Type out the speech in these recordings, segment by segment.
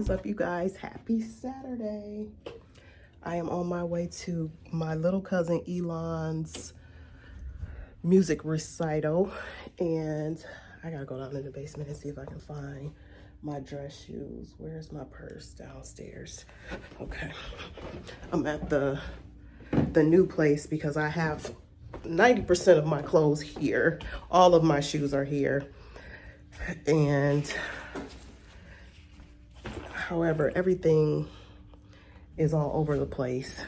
is up, you guys? Happy Saturday. I am on my way to my little cousin Elon's music recital, and I gotta go down in the basement and see if I can find my dress shoes. Where's my purse? Downstairs. Okay. I'm at the new place because I have 90% of my clothes here. All of my shoes are here. And however, everything is all over the place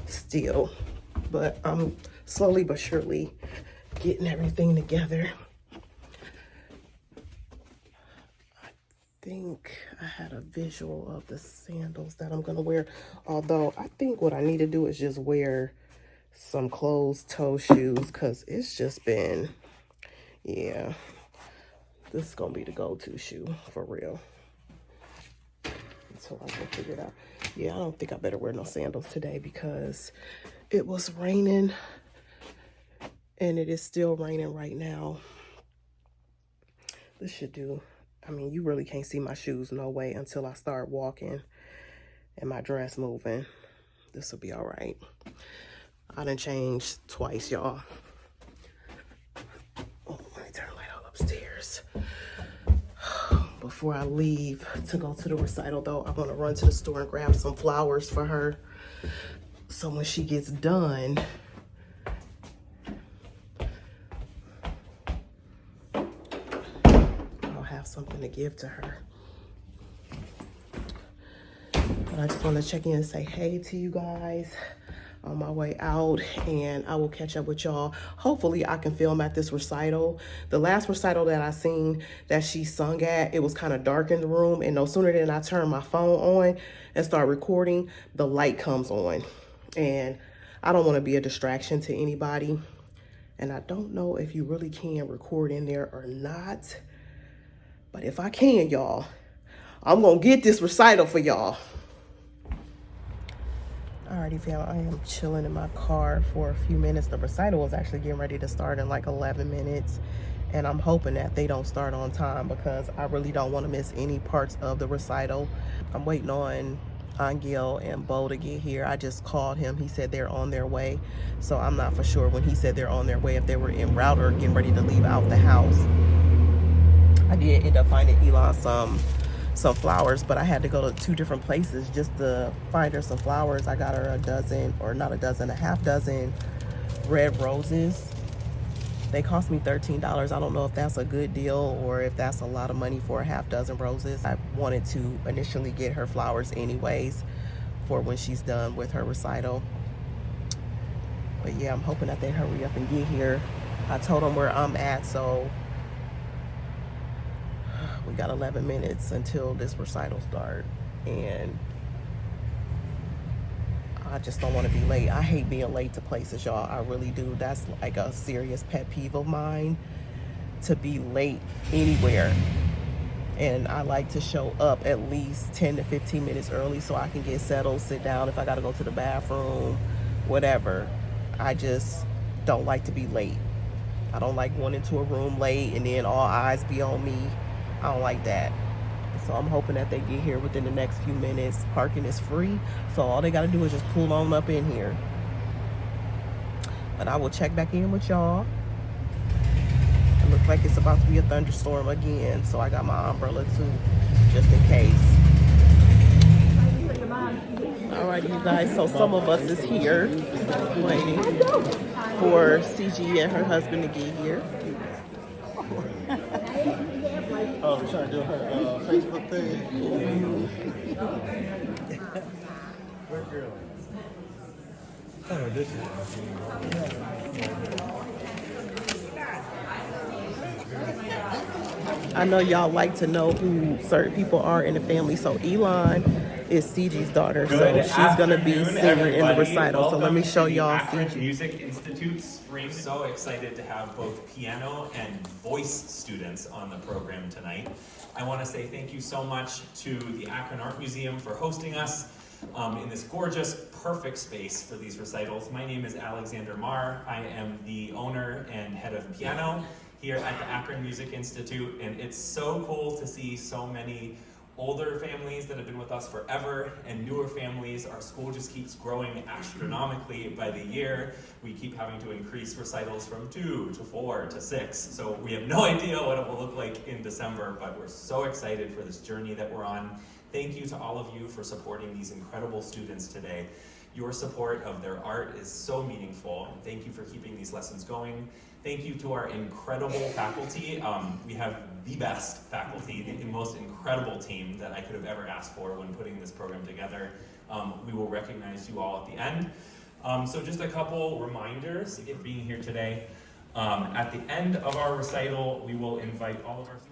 still, but I'm slowly but surely getting everything together. I think I had a visual of the sandals that I'm gonna wear, although I think what I need to do is just wear some closed toe shoes, because it's just been, yeah, this is gonna be the go-to shoe for real until I can figure it out. Yeah, I don't think I better wear no sandals today because it was raining, and it is still raining right now. This should do. I mean, you really can't see my shoes no way until I start walking and my dress moving. This will be all right. I done changed twice, y'all. Oh, let me turn the light all upstairs. Before I leave to go to the recital, though, I want to run to the store and grab some flowers for her. So when she gets done, I'll have something to give to her. But I just want to check in and say hey to you guys on my way out, and I will catch up with y'all. Hopefully I can film at this recital. The last recital that I seen that she sung at, it was kind of dark in the room, and no sooner than I turn my phone on and start recording, the light comes on, and I don't want to be a distraction to anybody, and I don't know if you really can record in there or not, but if I can, y'all, I'm gonna get this recital for y'all. Alrighty, fam, I am chilling in my car for a few minutes. The recital was actually getting ready to start in like 11 minutes. And I'm hoping that they don't start on time because I really don't want to miss any parts of the recital. I'm waiting on Angel and Bo to get here. I just called him. He said they're on their way. So I'm not for sure when he said they're on their way if they were en route or getting ready to leave out the house. I did end up finding Elon some flowers, but I had to go to 2 different places just to find her some flowers. I got her a dozen, or not a dozen, a half dozen red roses. They cost me $13. I don't know if that's a good deal or if that's a lot of money for a half dozen roses. I wanted to initially get her flowers anyways for when she's done with her recital. But yeah, I'm hoping that they hurry up and get here. I told them where I'm at, so we got 11 minutes until this recital starts, and I just don't want to be late. I hate being late to places, y'all. I really do. That's like a serious pet peeve of mine, to be late anywhere. And I like to show up at least 10 to 15 minutes early so I can get settled, sit down if I got to go to the bathroom, whatever. I just don't like to be late. I don't like going into a room late and then all eyes be on me. I don't like that. So I'm hoping that they get here within the next few minutes. Parking is free, so all they got to do is just pull on up in here. But I will check back in with y'all. It looks like it's about to be a thunderstorm again, so I got my umbrella too, just in case. Alright, you guys, so some of us is here waiting for CG and her husband to get here. Oh, we're trying to do her Facebook thing. Where girl? Oh, this is. I know y'all like to know who certain people are in the family. So Elon is CG's daughter, so she's gonna be singing in the recital. So let me show y'all CG. Music Institute Spring. So excited to have both piano and voice students on the program tonight. I want to say thank you so much to the Akron Art Museum for hosting us in this gorgeous, perfect space for these recitals. My name is Alexander Marr. I am the owner and head of piano here at the Akron Music Institute, and it's so cool to see so many older families that have been with us forever and newer families. Our school just keeps growing astronomically by the year. We keep having to increase recitals from 2 to 4 to 6. So we have no idea what it will look like in December, but we're so excited for this journey that we're on. Thank you to all of you for supporting these incredible students today. Your support of their art is so meaningful, and thank you for keeping these lessons going. Thank you to our incredible faculty. We have the best faculty, the most incredible team that I could have ever asked for when putting this program together. We will recognize you all at the end. So just a couple reminders for being here today. At the end of our recital, we will invite all of our students.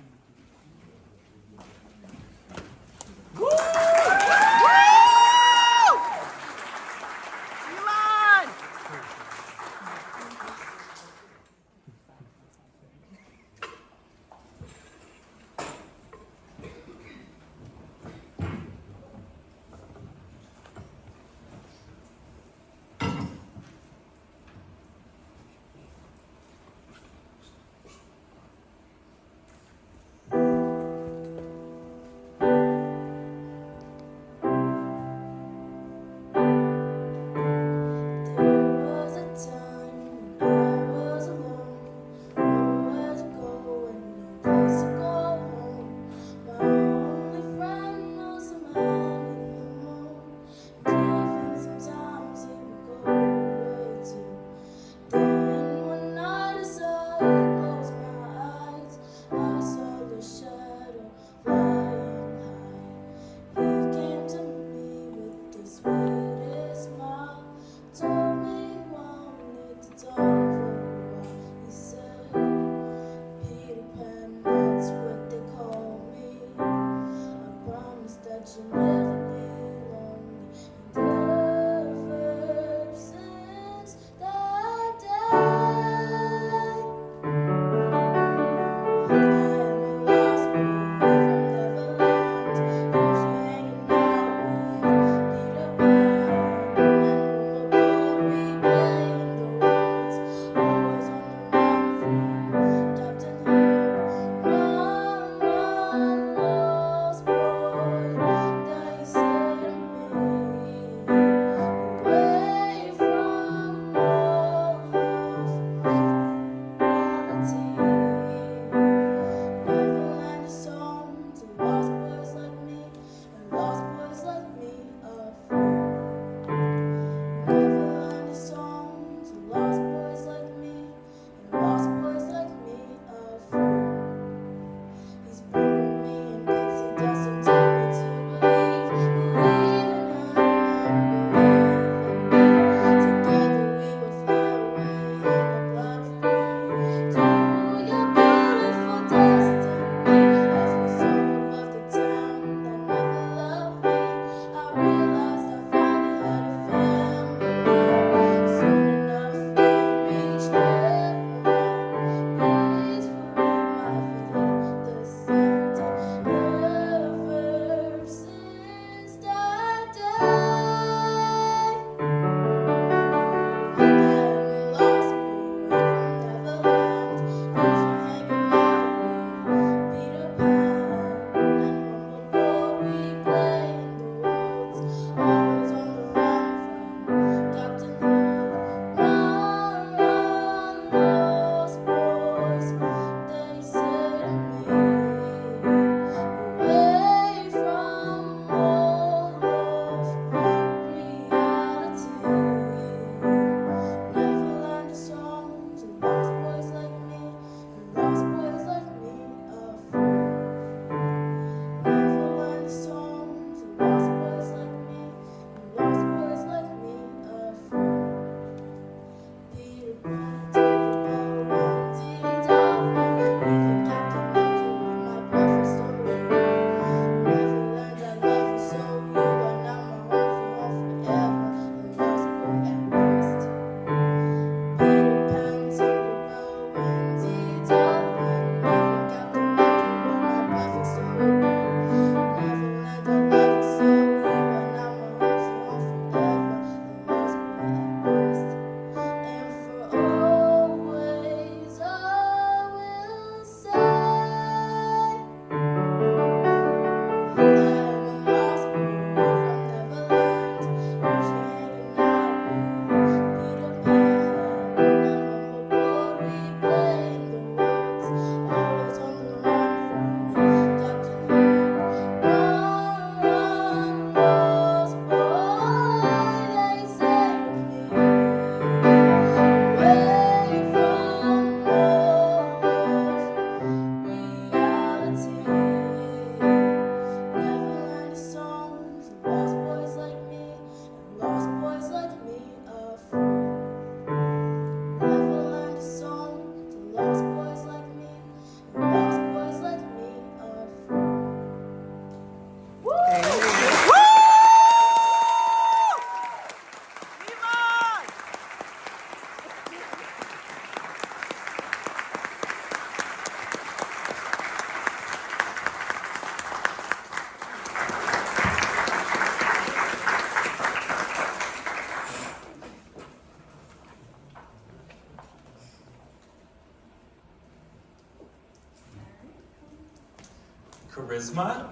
charisma.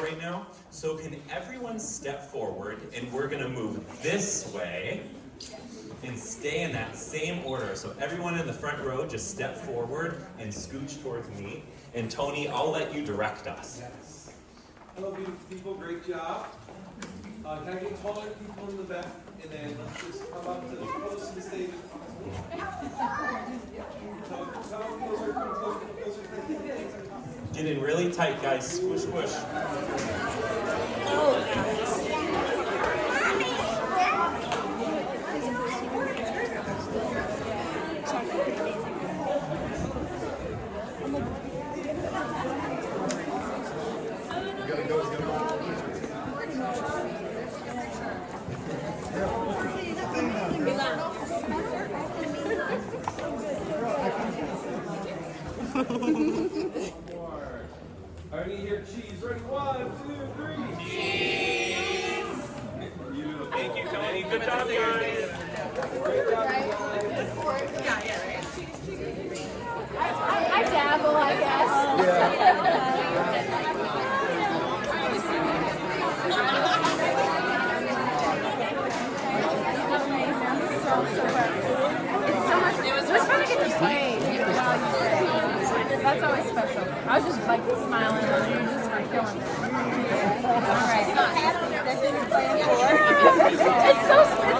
Right now. So can everyone step forward, and we're gonna move this way and stay in that same order. So everyone in the front row, just step forward and scooch towards me. And Tony, I'll let you direct us. Yes. Hello, beautiful people. Great job. Can I get taller people in the back? And then let's just, how about the close to the stage as possible? Get in really tight, guys. Squish, squish. All right, here, cheese. Ready? 1, 2, 3. Cheese. Thank you, Tony. Good job, guys. Great job, I dabble, I guess. It's so much. It was fun to get to play while you sing. That's always special. I was just like smiling and you just were killing it. Alright.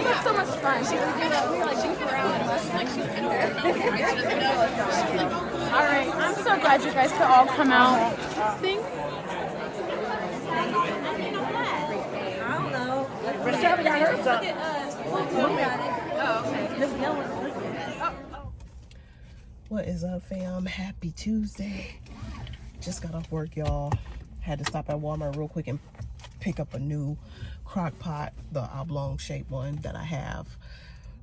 It's so much fun. She would do that. We were like joking around and like she's been there. Alright, I'm so glad you guys could all come out. Thank What is up, fam? Happy Tuesday. Just got off work, y'all. Had to stop at Walmart real quick and pick up a new crock pot, the oblong shaped one that I have.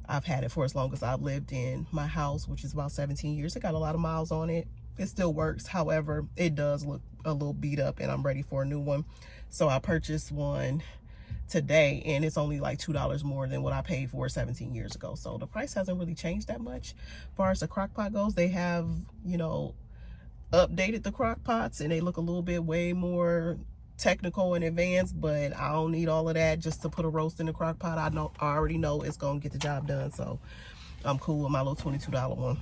I've had it for as long as I've lived in my house, which is about 17 years. It got a lot of miles on it. It still works. However, it does look a little beat up and I'm ready for a new one. So I purchased one today and it's only like $2 more than what I paid for 17 years ago. So the price hasn't really changed that much. As far as the crock pot goes, they have, you know, updated the crock pots and they look a little bit way more technical and advanced, but I don't need all of that just to put a roast in the crock pot. I already know it's gonna get the job done, so I'm cool with my little $22 one.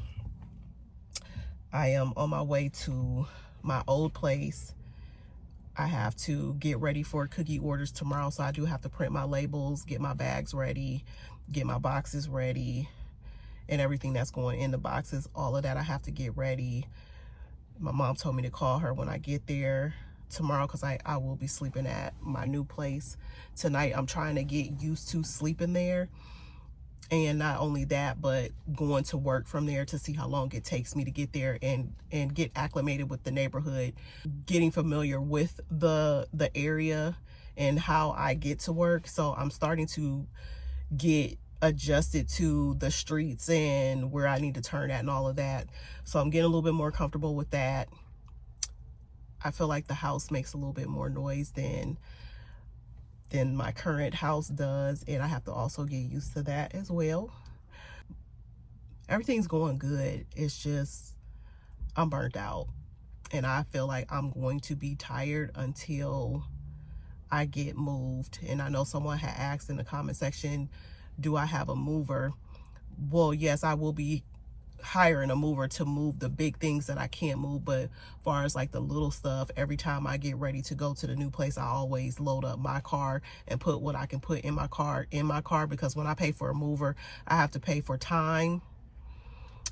I am on my way to my old place. I have to get ready for cookie orders tomorrow, so I do have to print my labels, get my bags ready, get my boxes ready, and everything that's going in the boxes. All of that I have to get ready. My mom told me to call her when I get there tomorrow because I will be sleeping at my new place tonight. I'm trying to get used to sleeping there, and not only that, but going to work from there to see how long it takes me to get there and get acclimated with the neighborhood, getting familiar with the area and how I get to work. So I'm starting to get adjusted to the streets and where I need to turn at and all of that. So I'm getting a little bit more comfortable with that. I feel like the house makes a little bit more noise than my current house does, and I have to also get used to that as well. Everything's going good. It's just I'm burnt out and I feel like I'm going to be tired until I get moved. And I know someone had asked in the comment section, do I have a mover? Well, yes, I will be hiring a mover to move the big things that I can't move, but as far as like the little stuff, every time I get ready to go to the new place, I always load up my car and put what I can put in my car because when I pay for a mover, I have to pay for time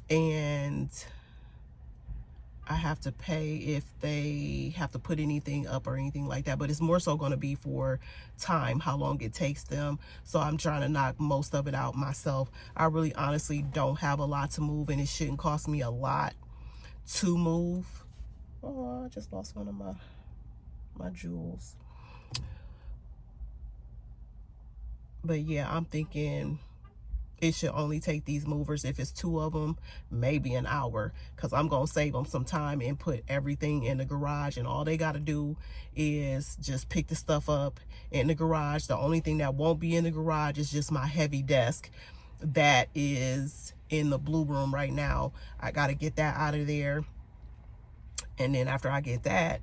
and I have to pay if they have to put anything up or anything like that. But it's more so going to be for time, how long it takes them. So I'm trying to knock most of it out myself. I really honestly don't have a lot to move, and it shouldn't cost me a lot to move. Oh, I just lost one of my jewels. But yeah, I'm thinking it should only take these movers, if it's 2 of them, maybe an hour, because I'm going to save them some time and put everything in the garage, and all they got to do is just pick the stuff up in the garage. The only thing that won't be in the garage is just my heavy desk that is in the blue room right now. I got to get that out of there. And then after I get that,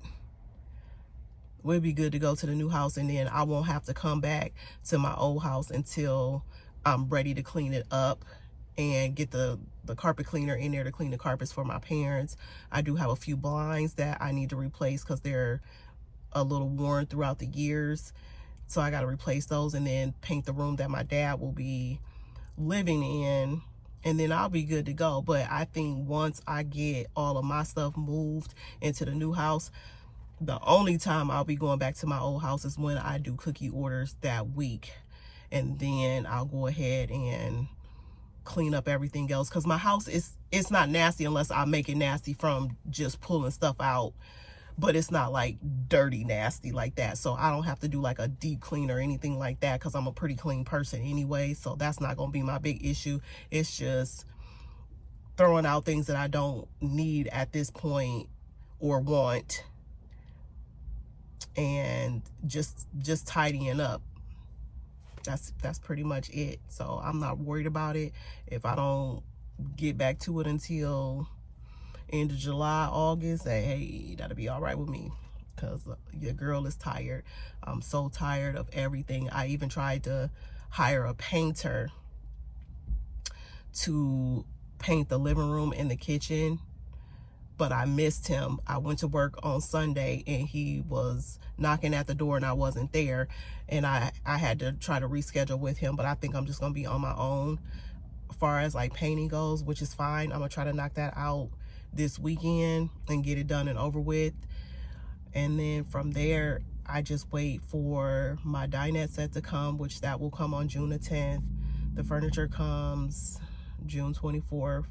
we'll be good to go to the new house. And then I won't have to come back to my old house until I'm ready to clean it up and get the carpet cleaner in there to clean the carpets for my parents. I do have a few blinds that I need to replace because they're a little worn throughout the years. So I got to replace those and then paint the room that my dad will be living in. And then I'll be good to go. But I think once I get all of my stuff moved into the new house, the only time I'll be going back to my old house is when I do cookie orders that week. And then I'll go ahead and clean up everything else. Because my house it's not nasty unless I make it nasty from just pulling stuff out. But it's not like dirty nasty like that. So I don't have to do like a deep clean or anything like that because I'm a pretty clean person anyway. So that's not going to be my big issue. It's just throwing out things that I don't need at this point or want. And just tidying up. That's pretty much it. So I'm not worried about it. If I don't get back to it until end of July, August, hey, that'll be all right with me, because your girl is tired. I'm so tired of everything. I even tried to hire a painter to paint the living room and the kitchen, but I missed him. I went to work on Sunday and he was knocking at the door and I wasn't there, and I had to try to reschedule with him. But I think I'm just gonna be on my own as far as like painting goes, which is fine. I'm gonna try to knock that out this weekend and get it done and over with. And then from there, I just wait for my dinette set to come, which that will come on June the 10th. The furniture comes June 24th.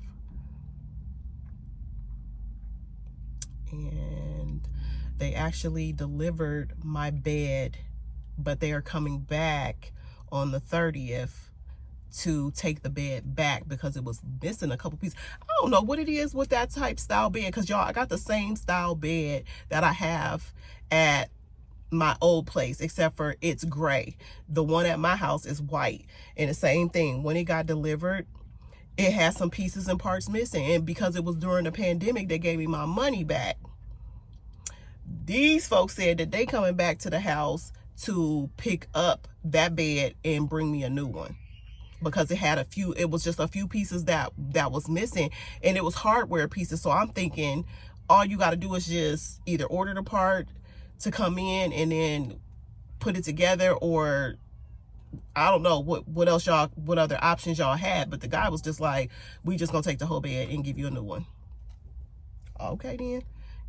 And they actually delivered my bed, but they are coming back on the 30th to take the bed back because it was missing a couple pieces. I don't know what it is with that type style bed, because y'all, I got the same style bed that I have at my old place, except for it's gray. The one at my house is white. And the same thing, when it got delivered, it had some pieces and parts missing, and because it was during the pandemic, they gave me my money back. These folks said that they coming back to the house to pick up that bed and bring me a new one, because it was just a few pieces that was missing, and it was hardware pieces. So I'm thinking all you got to do is just either order the part to come in and then put it together, or I don't know what other options y'all had. But the guy was just like, we just gonna take the whole bed and give you a new one. Okay, then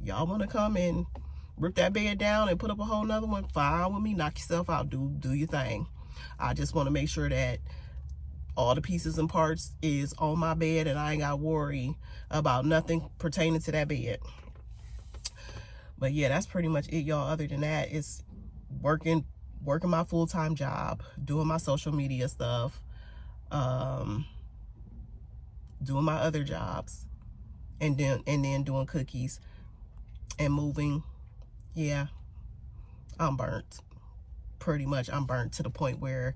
y'all want to come and rip that bed down and put up a whole nother one, fine with me. Knock yourself out, do your thing. I just want to make sure that all the pieces and parts is on my bed and I ain't got to worry about nothing pertaining to that bed. But yeah, that's pretty much it, y'all. Other than that, it's working my full-time job, doing my social media stuff, doing my other jobs, and then doing cookies and moving. Yeah, I'm burnt. Pretty much I'm burnt to the point where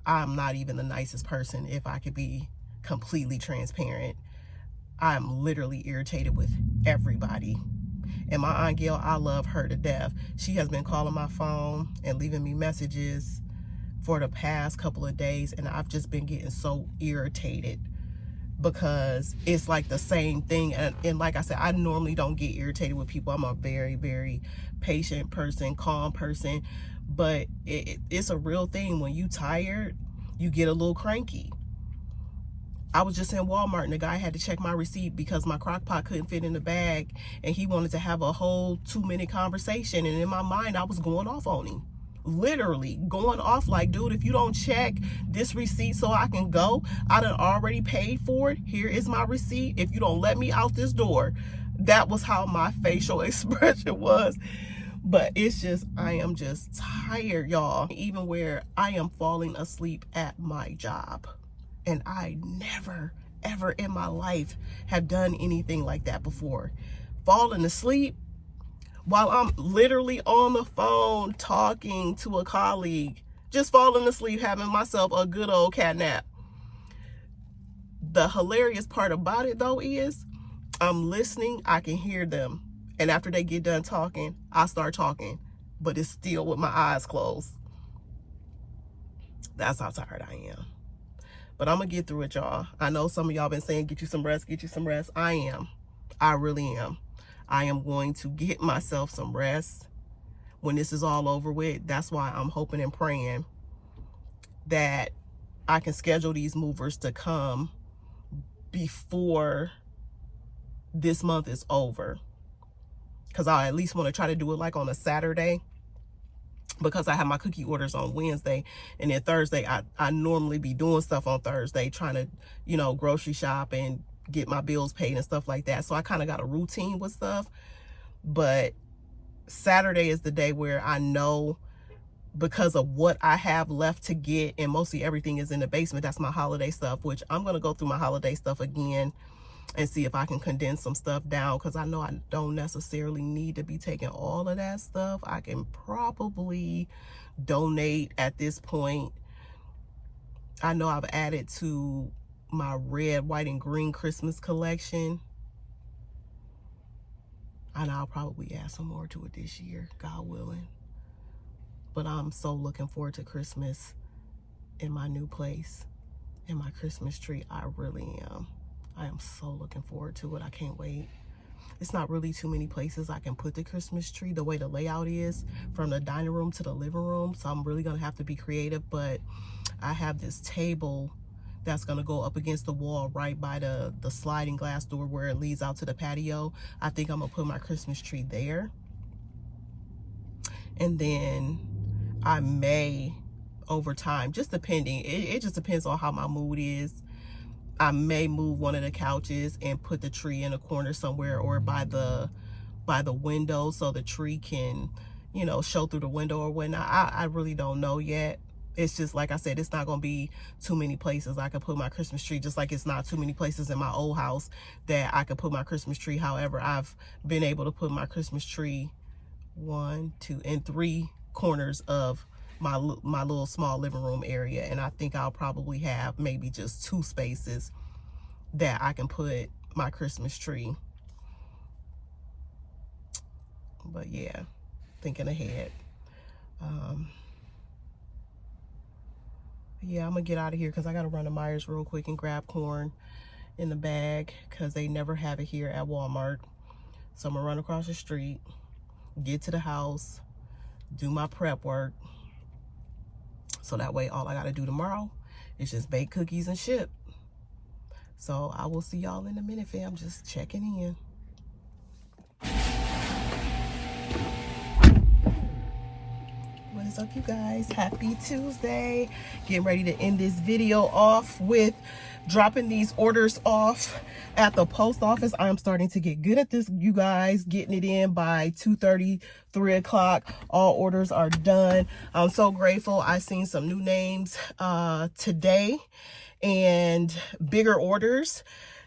I'm not even the nicest person, if I could be completely transparent. I'm literally irritated with everybody. And my Aunt Gail, I love her to death. She has been calling my phone and leaving me messages for the past couple of days, and I've just been getting so irritated because it's like the same thing. And like I said, I normally don't get irritated with people. I'm a very, very patient person, calm person. But it's a real thing. When you tired, you get a little cranky. I was just in Walmart and the guy had to check my receipt because my crock pot couldn't fit in the bag, and he wanted to have a whole 2-minute conversation. And in my mind, I was going off on him. Literally going off like, dude, if you don't check this receipt so I can go, I done already paid for it. Here is my receipt. If you don't let me out this door. That was how my facial expression was. But it's just, I am just tired, y'all. Even where I am falling asleep at my job. And I never, ever in my life have done anything like that before. Falling asleep while I'm literally on the phone talking to a colleague. Just falling asleep, having myself a good old cat nap. The hilarious part about it though is I'm listening, I can hear them. And after they get done talking, I start talking, but it's still with my eyes closed. That's how tired I am. But I'm gonna get through it, y'all. I know some of y'all been saying, get you some rest, get you some rest. I am. I really am. I am going to get myself some rest when this is all over with. That's why I'm hoping and praying that I can schedule these movers to come before this month is over. Because I at least want to try to do it like on a Saturday, because I have my cookie orders on Wednesday, and then Thursday I normally be doing stuff on Thursday, trying to, you know, grocery shop and get my bills paid and stuff like that. So I kind of got a routine with stuff. But Saturday is the day where I know, because of what I have left to get, and mostly everything is in the basement. That's my holiday stuff, which I'm going to go through my holiday stuff again and see if I can condense some stuff down, because I know I don't necessarily need to be taking all of that stuff. I can probably donate at this point. I know I've added to my red, white, and green Christmas collection, and I'll probably add some more to it this year, God willing. But I'm so looking forward to Christmas in my new place and my Christmas tree. I really am. I am so looking forward to it. I can't wait. It's not really too many places I can put the Christmas tree the way the layout is, from the dining room to the living room. So I'm really gonna have to be creative, but I have this table that's gonna go up against the wall right by the sliding glass door where it leads out to the patio. I think I'm gonna put my Christmas tree there. And then I may, over time, just depending, it just depends on how my mood is, I may move one of the couches and put the tree in a corner somewhere, or by the window, so the tree can, you know, show through the window or whatnot. I really don't know yet. It's just, like I said, it's not going to be too many places I could put my Christmas tree, just like it's not too many places in my old house that I could put my Christmas tree. However, I've been able to put my Christmas tree 1, 2, and 3 corners of my little small living room area, and I think I'll probably have maybe just 2 spaces that I can put my Christmas tree. But yeah, thinking ahead. Yeah, I'm gonna get out of here because I gotta run to Myers real quick and grab corn in the bag, because they never have it here at Walmart. So I'm gonna run across the street, get to the house, do my prep work, so that way all I gotta do tomorrow is just bake cookies and ship. So I will see y'all in a minute, fam. Just checking in. What is up, you guys? Happy Tuesday. Getting ready to end this video off with dropping these orders off at the post office. I am starting to get good at this, you guys. Getting it in by 2:30, 3 o'clock. All orders are done. I'm so grateful. I seen some new names today, and bigger orders.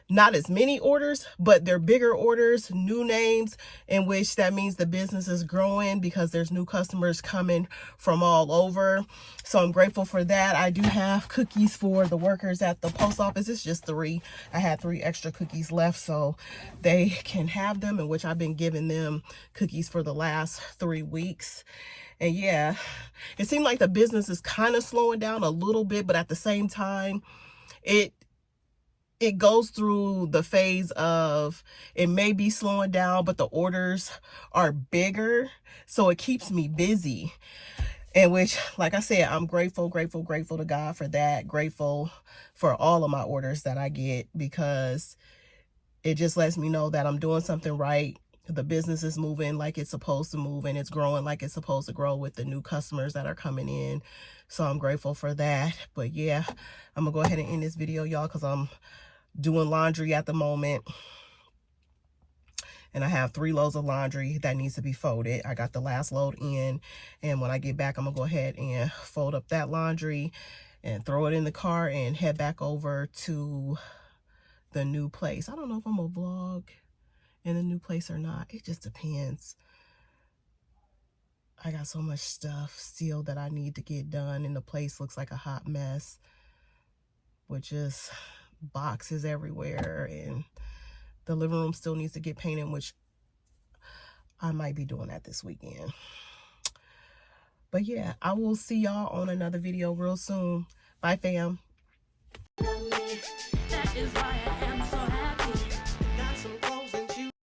Not as many orders, but they're bigger orders, new names, in which that means the business is growing because there's new customers coming from all over. So I'm grateful for that. I do have cookies for the workers at the post office. It's just 3. I had 3 extra cookies left, so they can have them, in which I've been giving them cookies for the last 3 weeks. And yeah, it seemed like the business is kind of slowing down a little bit, but at the same time, it goes through the phase of, it may be slowing down, but the orders are bigger. So it keeps me busy. And which, like I said, I'm grateful to God for that. Grateful for all of my orders that I get, because it just lets me know that I'm doing something right. The business is moving like it's supposed to move, and it's growing like it's supposed to grow with the new customers that are coming in. So I'm grateful for that. But yeah, I'm gonna go ahead and end this video, y'all, because I'm doing laundry at the moment, and I have 3 loads of laundry that needs to be folded. I got the last load in, and when I get back, I'm gonna go ahead and fold up that laundry and throw it in the car and head back over to the new place. I don't know if I'm gonna vlog in the new place or not. It just depends. I got so much stuff still that I need to get done, and the place looks like a hot mess, which is boxes everywhere, and the living room still needs to get painted, which I might be doing that this weekend. But yeah, I will see y'all on another video real soon. Bye, fam. That is why I am